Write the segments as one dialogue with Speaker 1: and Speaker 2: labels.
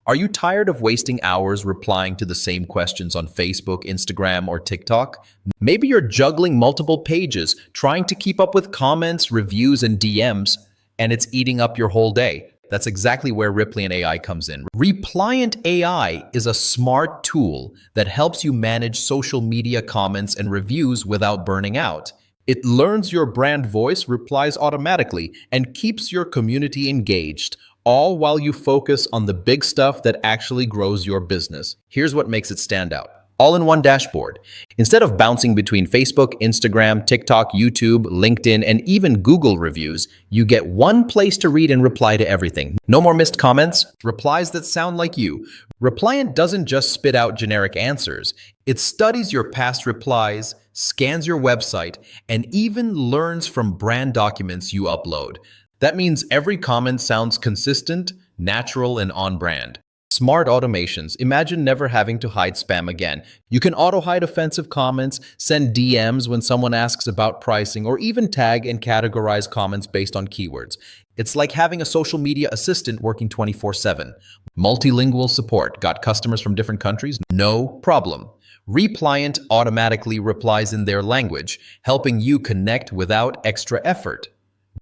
Speaker 1: Are you tired of wasting hours replying to the same questions on Facebook, Instagram, or TikTok? Maybe you're juggling multiple pages, trying to keep up with comments, reviews, and DMs, and it's eating up your whole day. That's exactly where Replient AI comes in. Replient AI is a smart tool that helps you manage social media comments and reviews without burning out. It learns your brand voice, replies automatically, and keeps your community engaged, all while you focus on the big stuff that actually grows your business. Here's what makes it stand out. All in one dashboard. Instead of bouncing between Facebook, Instagram, TikTok, YouTube, LinkedIn, and even Google reviews, you get one place to read and reply to everything. No more missed comments, replies that sound like you. Repliant doesn't just spit out generic answers. It studies your past replies, scans your website, and even learns from brand documents you upload. That means every comment sounds consistent, natural, and on brand. Smart automations. Imagine never having to hide spam again. You can auto-hide offensive comments, send DMs when someone asks about pricing, or even tag and categorize comments based on keywords. It's like having a social media assistant working 24/7. Multilingual support. Got customers from different countries? No problem. Replient automatically replies in their language, helping you connect without extra effort.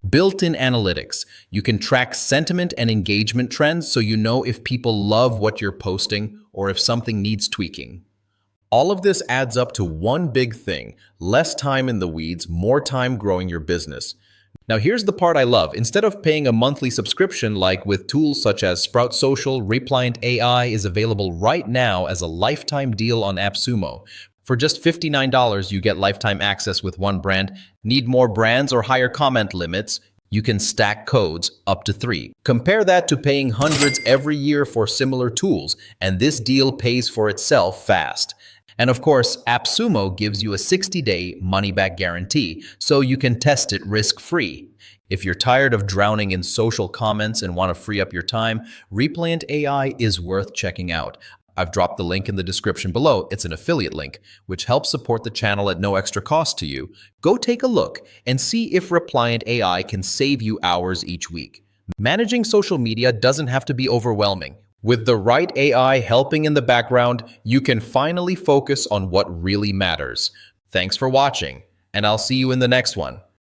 Speaker 1: Built-in analytics. You can track sentiment and engagement trends so you know if people love what you're posting or if something needs tweaking. All of this adds up to one big thing: less time in the weeds, more time growing your business. Now here's the part I love. Instead of paying a monthly subscription like with tools such as Sprout Social, Replient AI is available right now as a lifetime deal on AppSumo. For just $59, you get lifetime access with one brand. Need more brands or higher comment limits? You can stack codes up to 3. Compare that to paying hundreds every year for similar tools, and this deal pays for itself fast. And of course, AppSumo gives you a 60-day money-back guarantee, so you can test it risk-free. If you're tired of drowning in social comments and want to free up your time, Replient AI is worth checking out. I've dropped the link in the description below. It's an affiliate link, which helps support the channel at no extra cost to you. Go take a look and see if Replient AI can save you hours each week. Managing social media doesn't have to be overwhelming. With the right AI helping in the background, you can finally focus on what really matters. Thanks for watching, and I'll see you in the next one.